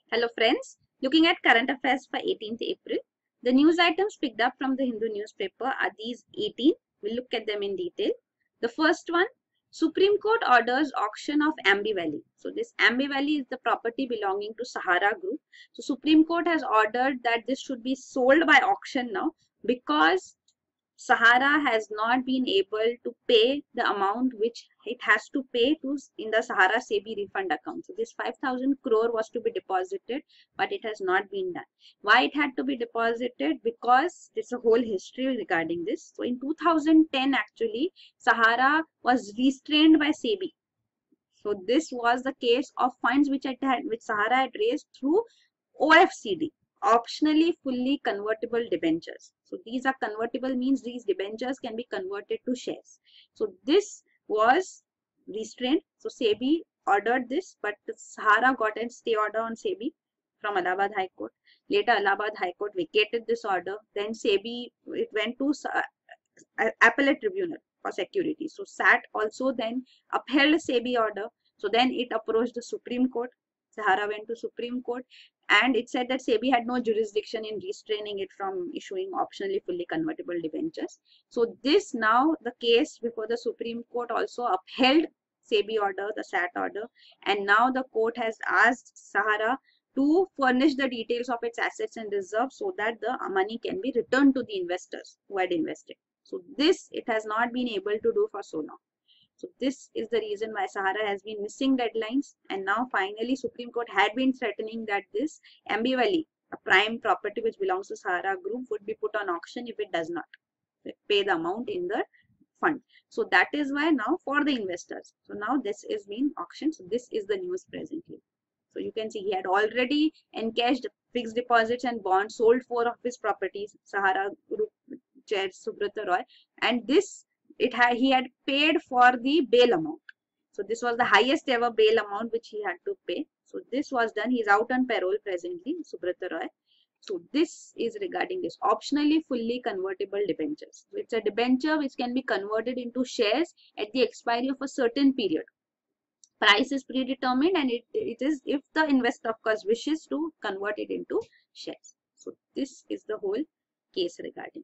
Hello friends, looking at current affairs for 18th April. The news items picked up from the Hindu newspaper are these 18. We'll look at them in detail. The first one, Supreme Court orders auction of Ambi Valley. So this Ambi Valley is the property belonging to Sahara Group. So Supreme Court has ordered that this should be sold by auction now because Sahara has not been able to pay the amount which it has to pay to in the Sahara SEBI refund account. So this 5,000 crore was to be deposited, but it has not been done. Why it had to be deposited? Because there's a whole history regarding this. So in 2010, actually, Sahara was restrained by SEBI. So this was the case of funds which Sahara had raised through OFCD, optionally fully convertible debentures. So these are convertible, means these debentures can be converted to shares. So this was restrained. So SEBI ordered this, but Sahara got a stay order on SEBI from Allahabad High Court. Later Allahabad High Court vacated this order. Then SEBI, it went to appellate tribunal for security. So SAT also then upheld SEBI order. So then it approached the Supreme Court. Sahara went to Supreme Court and it said that SEBI had no jurisdiction in restraining it from issuing optionally fully convertible debentures. So this now the case before the Supreme Court also upheld SEBI order, the SAT order, and now the court has asked Sahara to furnish the details of its assets and reserves so that the money can be returned to the investors who had invested. So this it has not been able to do for so long. So this is the reason why Sahara has been missing deadlines, and now finally Supreme Court had been threatening that this Ambi Valley, a prime property which belongs to Sahara Group, would be put on auction if it does not pay the amount in the fund. So that is why now for the investors. So now this is being auctioned. So this is the news presently. So you can see he had already encashed fixed deposits and bonds, sold 4 of his properties, Sahara Group Chair Subrata Roy, and this he had paid for the bail amount. So this was the highest ever bail amount which he had to pay. So this was done. He is out on parole presently, Subrata Roy. So this is regarding this optionally fully convertible debentures. So it's a debenture which can be converted into shares at the expiry of a certain period. Price is predetermined and it is if the investor of course wishes to convert it into shares. So this is the whole case regarding.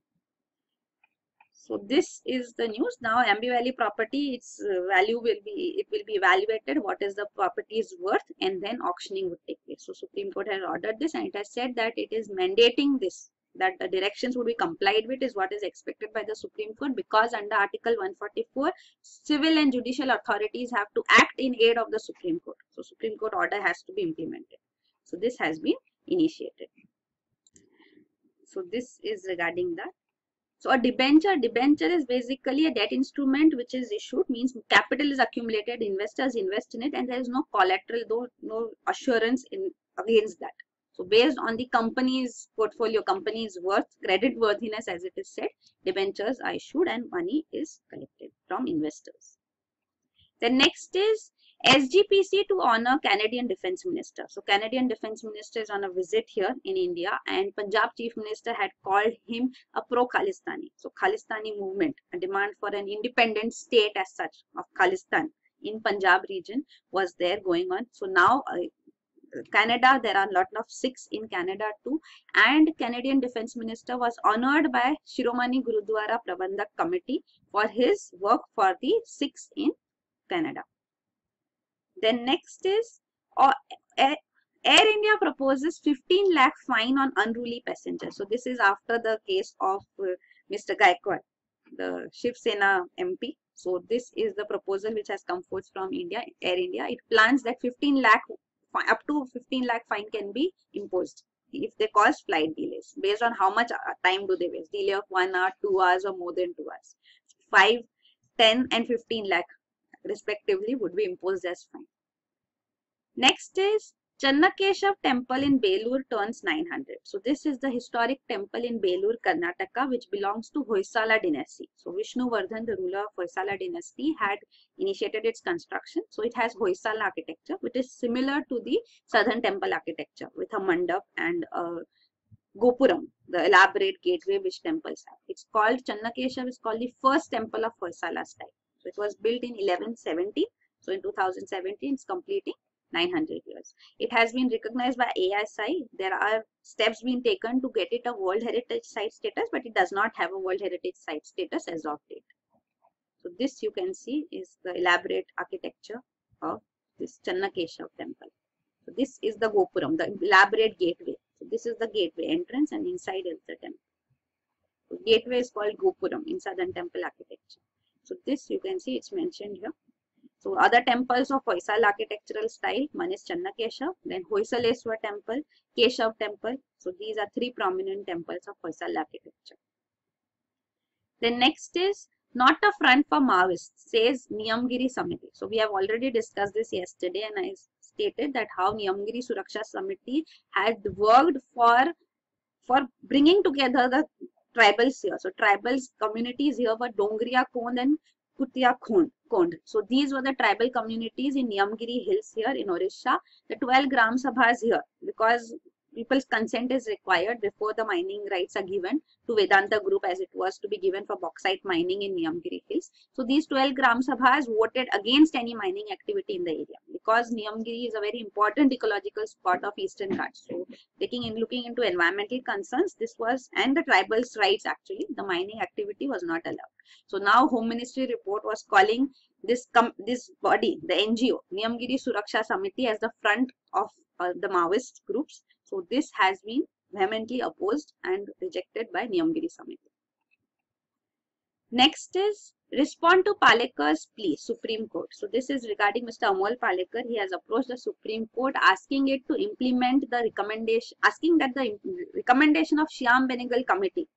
So this is the news. Now Ambi Valley property, its value will be evaluated, what is the property is worth, and then auctioning would take place. So Supreme Court has ordered this and it has said that it is mandating this, that the directions would be complied with is what is expected by the Supreme Court, because under Article 144, civil and judicial authorities have to act in aid of the Supreme Court. So Supreme Court order has to be implemented. So this has been initiated. So this is regarding that. So a debenture is basically a debt instrument which is issued, means capital is accumulated, investors invest in it, and there is no collateral, though no assurance against that. So based on the company's portfolio, company's worth, credit worthiness as it is said, debentures are issued and money is collected from investors. The next is SGPC to honor Canadian Defence Minister. So Canadian Defence Minister is on a visit here in India, and Punjab Chief Minister had called him a pro-Khalistani. So Khalistani movement, a demand for an independent state as such of Khalistan in Punjab region was there going on. So now Canada, there are a lot of Sikhs in Canada too, and Canadian Defence Minister was honoured by Shiromani Gurudwara Prabandhak Committee for his work for the Sikhs in Canada. Then next is Air India proposes 15 lakh fine on unruly passengers. So this is after the case of Mr. Gaikwad, the Shiv Sena MP. So this is the proposal which has come forth from India, Air India. It plans that 15 lakh, up to 15 lakh fine can be imposed if they cause flight delays. Based on how much time do they waste? Delay of 1 hour, 2 hours or more than 2 hours. 5, 10 and 15 lakh respectively would be imposed as fine. Next is Channakeshav temple in Belur turns 900. So this is the historic temple in Belur, Karnataka, which belongs to Hoysala dynasty. So Vishnuvardhan, the ruler of Hoysala dynasty, had initiated its construction. So it has Hoysala architecture, which is similar to the southern temple architecture with a mandap and a Gopuram, the elaborate gateway which temples have. It's called Channakeshav is called the first temple of Hoysala style. So it was built in 1170. So in 2017, it's completing 900 years. It has been recognized by ASI. There are steps being taken to get it a World Heritage Site status, but it does not have a World Heritage Site status as of date. So this you can see is the elaborate architecture of this Channakeshav temple. So this is the Gopuram, the elaborate gateway. So this is the gateway entrance and inside is the temple. So gateway is called Gopuram in southern temple architecture. So this you can see it's mentioned here. So other temples of Hoysala architectural style, one is Channakeshav, then Hoysaleswar temple, Keshav temple. So these are three prominent temples of Hoysala architecture. Then next is not a front for Maoists, says Niyamgiri Samiti. So we have already discussed this yesterday and I stated that how Niyamgiri Suraksha Samiti had worked for bringing together the tribals here. So tribals communities here were Dongriya Kond and Kutiya Kond. So these were the tribal communities in Niyamgiri Hills here in Orissa. The 12 Gram Sabhas here, because people's consent is required before the mining rights are given to Vedanta group as it was to be given for bauxite mining in Niyamgiri Hills. So these 12 Gram Sabhas voted against any mining activity in the area because Niyamgiri is a very important ecological spot of Eastern Ghats. So looking into environmental concerns, this was, and the tribals' rights actually, the mining activity was not allowed. So now Home Ministry report was calling this body, the NGO, Niyamgiri Suraksha Samiti, as the front of the Maoist groups. So this has been vehemently opposed and rejected by Niyamgiri Samiti. Next is respond to Palekar's plea, Supreme Court. So this is regarding Mr. Amol Palekar. He has approached the Supreme Court asking it to implement the recommendation, asking that the recommendation of Shyam Benegal Committee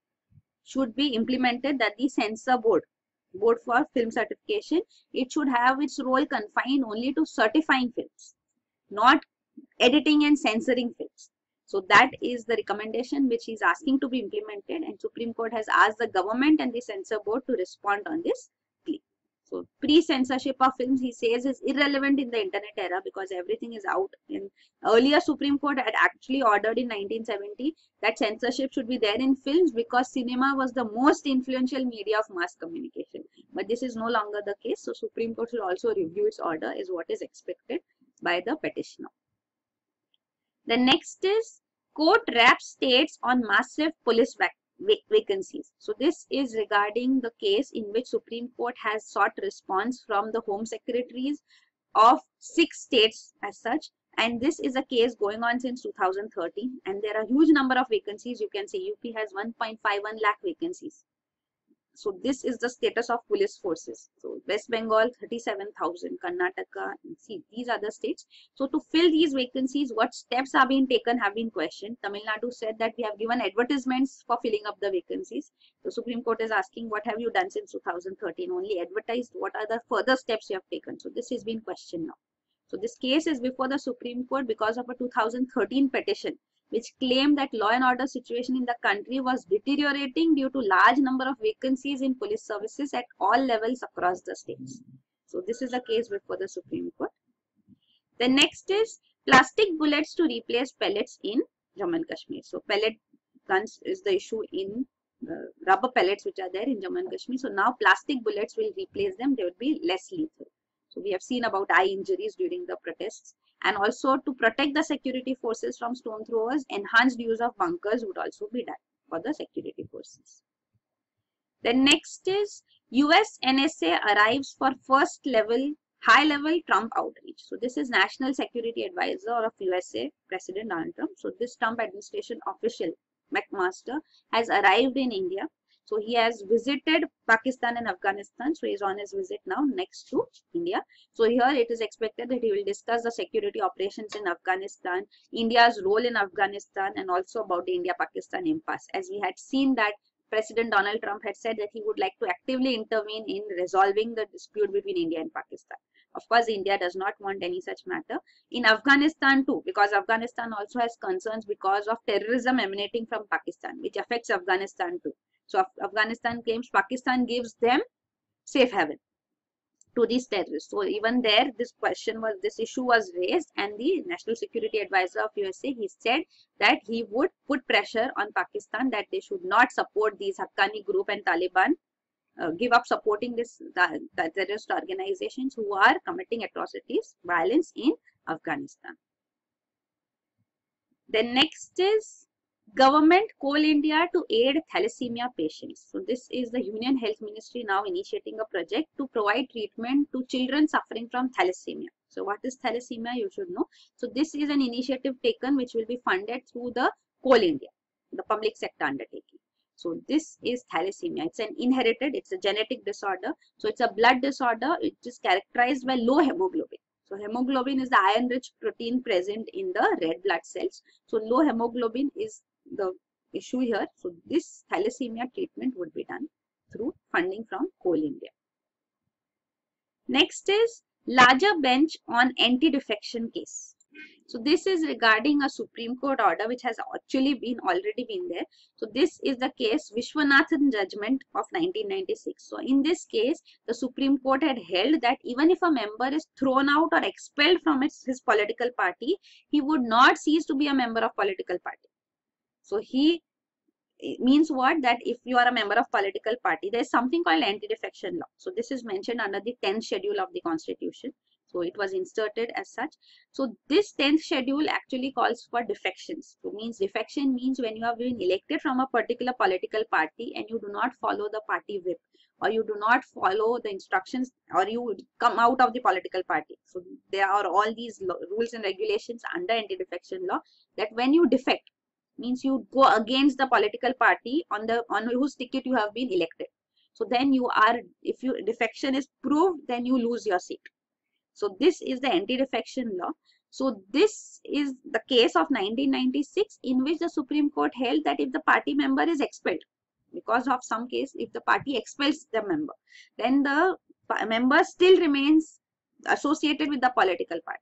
should be implemented, that the censor board for film certification, it should have its role confined only to certifying films, not editing and censoring films. So that is the recommendation which is asking to be implemented, and Supreme Court has asked the government and the censor board to respond on this plea. So pre-censorship of films, he says, is irrelevant in the internet era because everything is out. In earlier Supreme Court had actually ordered in 1970 that censorship should be there in films because cinema was the most influential media of mass communication. But this is no longer the case. So Supreme Court will also review its order, is what is expected by the petitioner. The next is court wraps states on massive police vacancies. So this is regarding the case in which Supreme Court has sought response from the Home Secretaries of 6 states as such. And this is a case going on since 2013. And there are a huge number of vacancies. You can see UP has 1.51 lakh vacancies. So this is the status of police forces. So West Bengal 37,000, Karnataka, see these are the states. So to fill these vacancies, what steps are being taken have been questioned. Tamil Nadu said that we have given advertisements for filling up the vacancies. The Supreme Court is asking, what have you done since 2013? Only advertised. What are the further steps you have taken? So this is being questioned now. So this case is before the Supreme Court because of a 2013 petition which claimed that law and order situation in the country was deteriorating due to large number of vacancies in police services at all levels across the states. So this is a case before the Supreme Court. The next is plastic bullets to replace pellets in Jammu and Kashmir. So pellet guns is the issue in rubber pellets which are there in Jammu and Kashmir. So now plastic bullets will replace them. They will be less lethal. So we have seen about eye injuries during the protests. And also to protect the security forces from stone throwers, enhanced use of bunkers would also be done for the security forces. Then next is US NSA arrives for high-level Trump outreach. So this is National Security Advisor of USA President Donald Trump. So this Trump administration official, McMaster, has arrived in India. So he has visited Pakistan and Afghanistan. So he is on his visit now next to India. So here it is expected that he will discuss the security operations in Afghanistan, India's role in Afghanistan, and also about the India-Pakistan impasse. As we had seen that President Donald Trump had said that he would like to actively intervene in resolving the dispute between India and Pakistan. Of course, India does not want any such matter. In Afghanistan too, because Afghanistan also has concerns because of terrorism emanating from Pakistan, which affects Afghanistan too. So Afghanistan claims Pakistan gives them safe haven to these terrorists. So even there, this issue was raised, and the National Security Advisor of USA, he said that he would put pressure on Pakistan that they should not support these Haqqani group and Taliban give up supporting the terrorist organizations who are committing atrocities, violence in Afghanistan. Then next is Government Coal India to aid thalassemia patients. So this is the Union Health Ministry now initiating a project to provide treatment to children suffering from thalassemia. So what is thalassemia? You should know. So this is an initiative taken which will be funded through the Coal India, the public sector undertaking. So this is thalassemia. It's an inherited, it's a genetic disorder. So it's a blood disorder. It is characterized by low hemoglobin. So hemoglobin is the iron-rich protein present in the red blood cells. So low hemoglobin is the issue here. So this thalassemia treatment would be done through funding from Coal India. Next is larger bench on anti-defection case. So this is regarding a Supreme Court order which has actually already been there. So this is the case Vishwanathan judgment of 1996. So in this case, the Supreme Court had held that even if a member is thrown out or expelled from his political party, he would not cease to be a member of political party. So it means what? That if you are a member of political party, there is something called anti-defection law. So this is mentioned under the 10th schedule of the Constitution. So it was inserted as such. So this 10th schedule actually calls for defections. So defection means when you have been elected from a particular political party and you do not follow the party whip, or you do not follow the instructions, or you come out of the political party. So there are all these rules and regulations under anti-defection law that when you defect, means you go against the political party on whose ticket you have been elected. So then if your defection is proved, then you lose your seat. So this is the anti-defection law. So this is the case of 1996 in which the Supreme Court held that if the party member is expelled, because of some case, if the party expels the member, then the member still remains associated with the political party.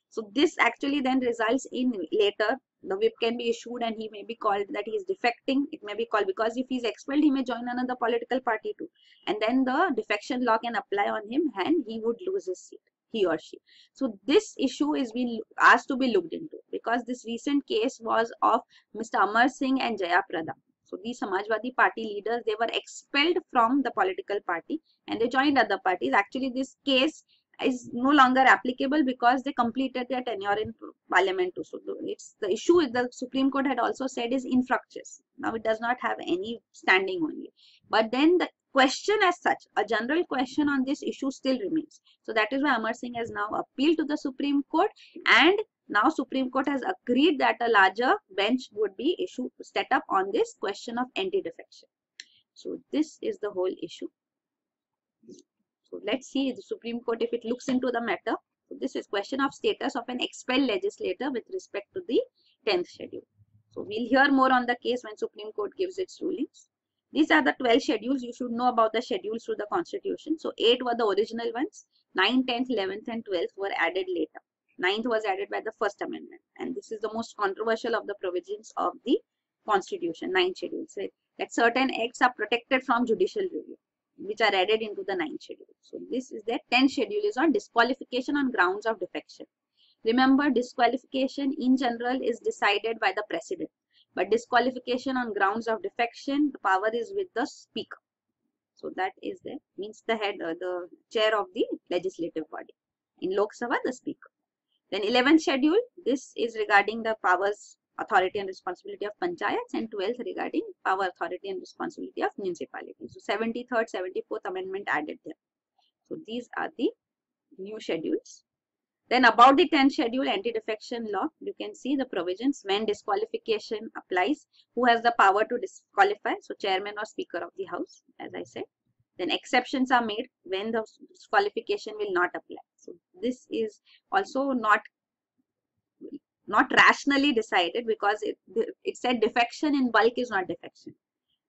So this actually then results in later the whip can be issued and he may be called that he is defecting. It may be called, because if he is expelled, he may join another political party too. And then the defection law can apply on him and he would lose his seat, he or she. So this issue is being asked to be looked into, because this recent case was of Mr. Amar Singh and Jaya Prada. So these Samajwadi party leaders, they were expelled from the political party and they joined other parties. Actually, this case is no longer applicable because they completed their tenure in parliament too. So the issue the Supreme Court had also said is infructuous. Now it does not have any standing only. But then the question as such, a general question on this issue still remains. So that is why Amar Singh has now appealed to the Supreme Court, and now Supreme Court has agreed that a larger bench would be set up on this question of anti-defection. So this is the whole issue. So let's see the Supreme Court if it looks into the matter. So this is question of status of an expelled legislator with respect to the 10th schedule. So we'll hear more on the case when Supreme Court gives its rulings. These are the 12 schedules. You should know about the schedules to the Constitution. So 8 were the original ones. 9, 10th, 11th and 12th were added later. 9th was added by the First Amendment. And this is the most controversial of the provisions of the Constitution. 9th schedule says that certain acts are protected from judicial review, which are added into the 9th schedule. So this is the 10th schedule is on disqualification on grounds of defection. Remember, disqualification in general is decided by the president, but disqualification on grounds of defection, the power is with the speaker. So that is means the head, the chair of the legislative body. In Lok Sabha, the speaker. Then 11th schedule, this is regarding the powers, authority and responsibility of panchayats, and 12th regarding power, authority and responsibility of municipalities. So 73rd, 74th amendment added there. So these are the new schedules. Then about the 10th schedule, anti-defection law, you can see the provisions when disqualification applies, who has the power to disqualify. So chairman or speaker of the house, as I said. Then exceptions are made when the disqualification will not apply. So this is also not rationally decided, because it said defection in bulk is not defection.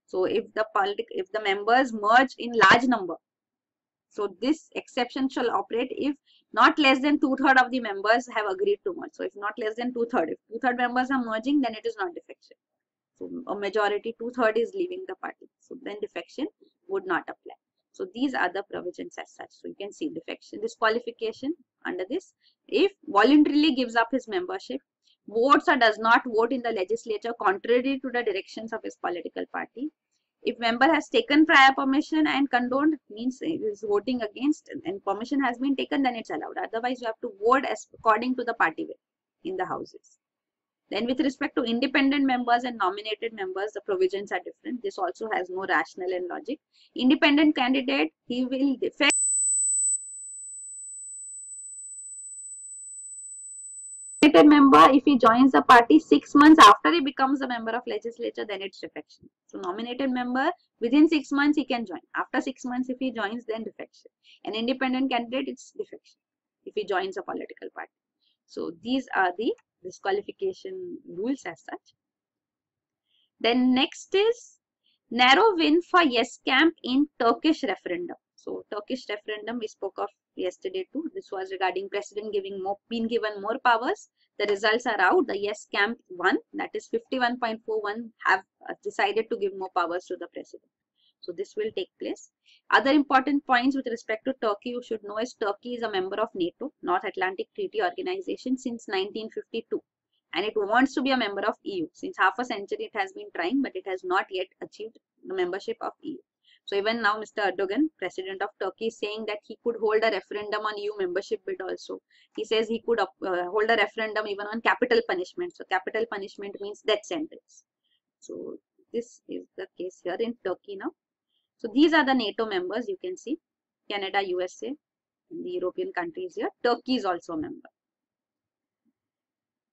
So if the members merge in large number, so this exception shall operate if not less than 2/3 of the members have agreed to merge. So if not less than 2/3, if 2/3 members are merging, then it is not defection. So a majority 2/3 is leaving the party. So then defection would not apply. So these are the provisions as such. So you can see defection, disqualification under this. If voluntarily gives up his membership, votes or does not vote in the legislature contrary to the directions of his political party. If member has taken prior permission and condoned, means is voting against and permission has been taken, then it's allowed. Otherwise, you have to vote as according to the party will in the houses. Then with respect to independent members and nominated members, the provisions are different. This also has no rationale and logic. Independent candidate, he will defect. Member, if he joins the party 6 months after he becomes a member of legislature, then it's defection. So nominated member, within 6 months he can join. After 6 months, if he joins, then defection. An independent candidate, it's defection if he joins a political party. So these are the disqualification rules as such. Then next is narrow win for yes camp in Turkish referendum. So Turkish referendum we spoke of yesterday too. This was regarding president being given more powers. The results are out. The yes camp won. That is 51.41 have decided to give more powers to the president. So this will take place. Other important points with respect to Turkey you should know is Turkey is a member of NATO, North Atlantic Treaty Organization, since 1952. And it wants to be a member of EU. Since half a century it has been trying, but it has not yet achieved the membership of EU. So even now Mr. Erdogan, president of Turkey, is saying that he could hold a referendum on EU membership bid also. He says he could hold a referendum even on capital punishment. So capital punishment means death sentence. So this is the case here in Turkey now. So these are the NATO members, you can see Canada, USA, and the European countries here. Turkey is also a member.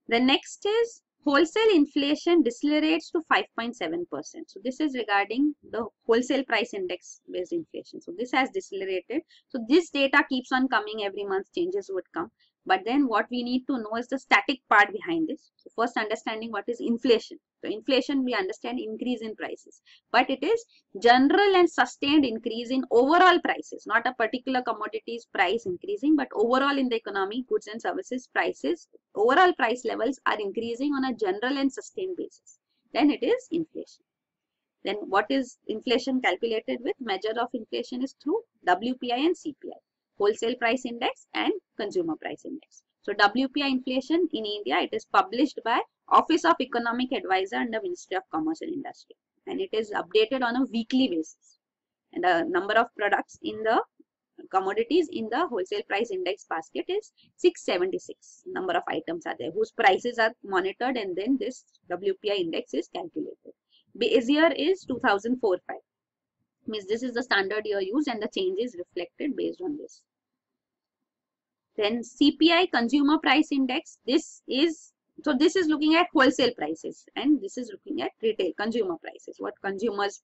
The next is wholesale inflation decelerates to 5.7%. So this is regarding the wholesale price index based inflation. So this has decelerated. So this data keeps on coming every month, changes would come. But then what we need to know is the static part behind this. So first understanding what is inflation. So inflation we understand increase in prices, but it is general and sustained increase in overall prices, not a particular commodities price increasing, but overall in the economy, goods and services prices, overall price levels are increasing on a general and sustained basis. Then it is inflation. Then what is inflation calculated with? Measure of inflation is through WPI and CPI, wholesale price index and consumer price index. So WPI inflation in India, it is published by Office of Economic Advisor under Ministry of Commerce and Industry, and it is updated on a weekly basis. And the number of products in the commodities in the wholesale price index basket is 676. Number of items are there whose prices are monitored, and then this WPI index is calculated. Base year is 2004-05. Means this is the standard year used, and the change is reflected based on this. Then CPI, consumer price index, this is looking at wholesale prices, and this is looking at retail consumer prices, what consumers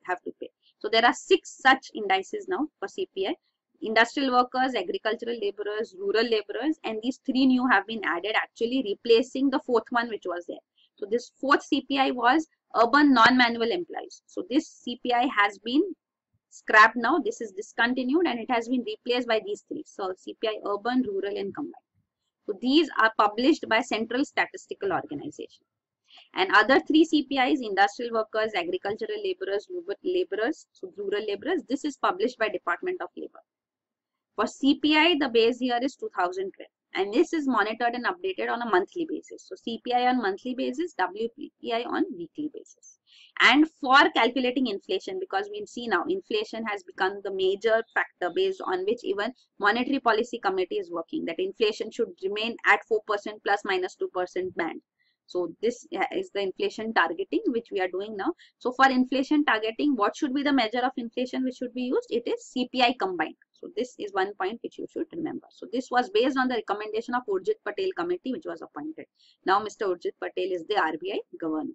have to pay. So there are 6 such indices now for CPI: industrial workers, agricultural laborers, rural laborers, and these 3 new have been added, actually replacing the 4th one which was there. So this 4th CPI was urban non-manual employees. So this CPI has been scrapped now. This is discontinued and it has been replaced by these 3. So CPI urban, rural and combined. So these are published by Central Statistical Organization. And other 3 CPIs, industrial workers, agricultural laborers, so rural laborers, this is published by Department of Labor. For CPI, the base year is 2012. And this is monitored and updated on a monthly basis. So CPI on monthly basis, WPI on weekly basis. And for calculating inflation, because we see now inflation has become the major factor based on which even Monetary Policy Committee is working, that inflation should remain at 4% plus minus 2% band. So this is the inflation targeting which we are doing now. So for inflation targeting, what should be the measure of inflation which should be used? It is CPI combined. So this is one point which you should remember. So this was based on the recommendation of Urjit Patel committee which was appointed. Now Mr. Urjit Patel is the RBI governor.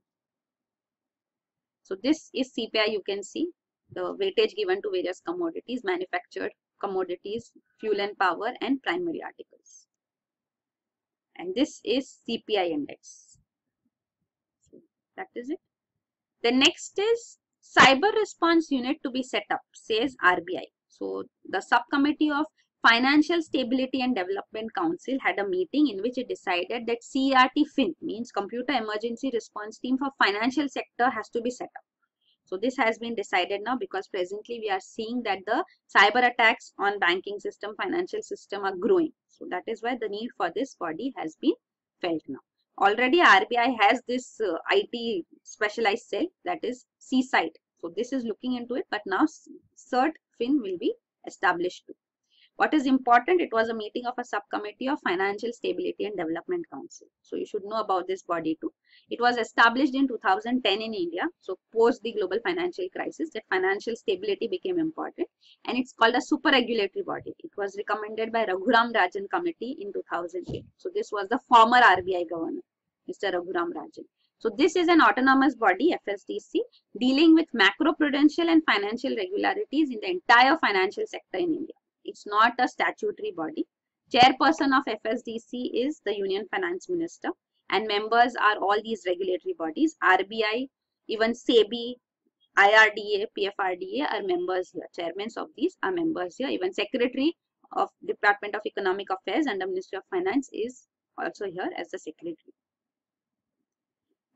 So this is CPI, you can see the weightage given to various commodities, manufactured commodities, fuel and power and primary articles. And this is CPI index. So that is it. The next is cyber response unit to be set up, says RBI. So the subcommittee of Financial Stability and Development Council had a meeting in which it decided that CERT-FIN, means Computer Emergency Response Team for financial sector, has to be set up. So this has been decided now because presently we are seeing that the cyber attacks on banking system, financial system are growing. So that is why the need for this body has been felt now. Already RBI has this IT specialized cell, that is CSIT, So this is looking into it, but now CERT-FIN will be established too. What is important, it was a meeting of a subcommittee of Financial Stability and Development Council. So you should know about this body too. It was established in 2010 in India. So post the global financial crisis, that financial stability became important, and it's called a super regulatory body. It was recommended by Raghuram Rajan committee in 2008. So this was the former RBI governor, Mr. Raghuram Rajan. So this is an autonomous body, FSDC, dealing with macroprudential and financial regularities in the entire financial sector in India. It's not a statutory body. Chairperson of FSDC is the Union Finance Minister, and members are all these regulatory bodies. RBI, even SEBI, IRDA, PFRDA are members here. Chairmen of these are members here. Even Secretary of Department of Economic Affairs under Ministry of Finance is also here as the secretary.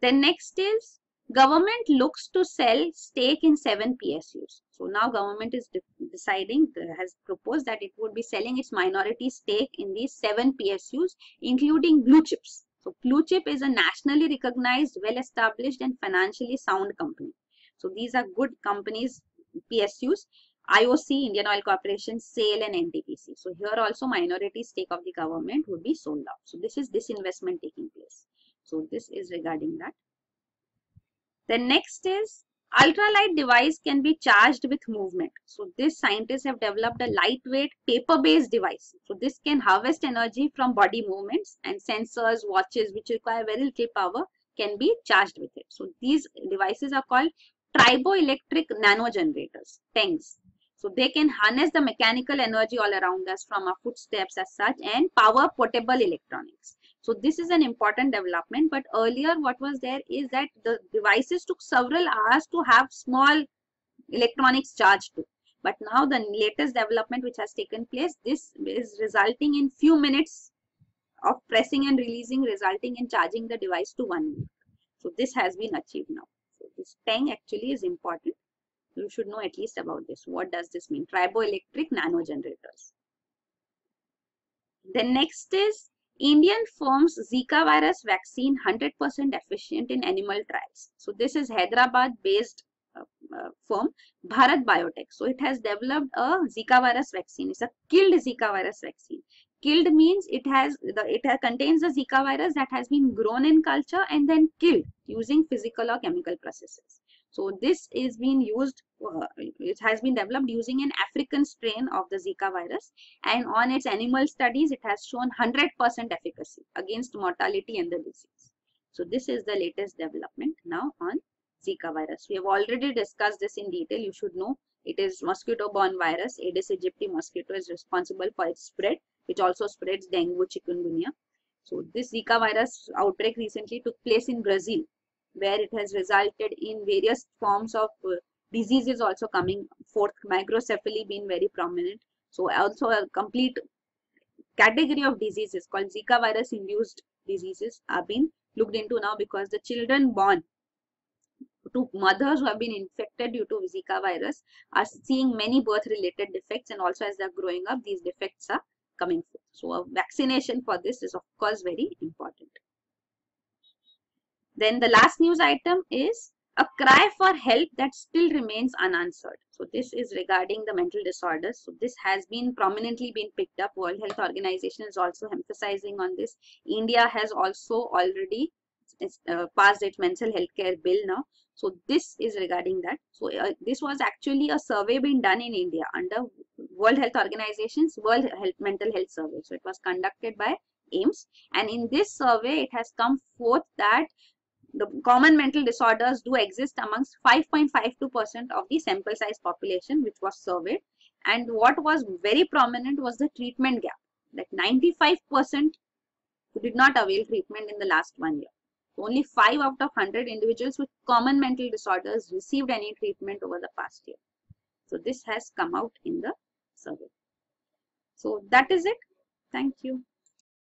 Then next is government looks to sell stake in 7 PSUs. So now government is deciding, has proposed that it would be selling its minority stake in these 7 PSUs, including blue chips. So blue chip is a nationally recognized, well-established and financially sound company. So these are good companies, PSUs, IOC, Indian Oil Corporation, SAIL and NTPC. So here also minority stake of the government would be sold off. So this is disinvestment taking place. So this is regarding that. Then next is ultralight device can be charged with movement. So this scientists have developed a lightweight paper-based device. So this can harvest energy from body movements, and sensors, watches which require very little power can be charged with it. So these devices are called triboelectric nanogenerators, TENGs. So they can harness the mechanical energy all around us from our footsteps as such and power portable electronics. So this is an important development, but earlier what was there is that the devices took several hours to have small electronics charged to. But now the latest development which has taken place, this is resulting in few minutes of pressing and releasing, resulting in charging the device to 1 minute. So this has been achieved now. So this TENG actually is important. You should know at least about this. What does this mean? Triboelectric nanogenerators. Then next is Indian firm's Zika virus vaccine 100% efficient in animal trials. So this is Hyderabad based firm Bharat Biotech. So it has developed a Zika virus vaccine. It's a killed Zika virus vaccine. Killed means it contains the Zika virus that has been grown in culture and then killed using physical or chemical processes. So this is being used, it has been developed using an African strain of the Zika virus, and on its animal studies, it has shown 100% efficacy against mortality and the disease. So this is the latest development now on Zika virus. We have already discussed this in detail. You should know it is mosquito-borne virus. Aedes aegypti mosquito is responsible for its spread, which also spreads dengue, chikungunya. So this Zika virus outbreak recently took place in Brazil, where it has resulted in various forms of diseases also coming forth, microcephaly being very prominent. So also a complete category of diseases called Zika virus induced diseases are being looked into now, because the children born to mothers who have been infected due to Zika virus are seeing many birth related defects, and also as they are growing up, these defects are coming forth. So a vaccination for this is of course very important. Then the last news item is a cry for help that still remains unanswered. So this is regarding the mental disorders. So this has been prominently been picked up. World Health Organization is also emphasizing on this. India has also already passed its mental health care bill now. So this is regarding that. So this was actually a survey being done in India under World Health Organization's Mental Health Survey. So it was conducted by AIMS, and in this survey it has come forth that the common mental disorders do exist amongst 5.52% of the sample size population which was surveyed. And what was very prominent was the treatment gap, that 95% did not avail treatment in the last 1 year. Only 5 out of 100 individuals with common mental disorders received any treatment over the past year. So this has come out in the survey. So that is it. Thank you.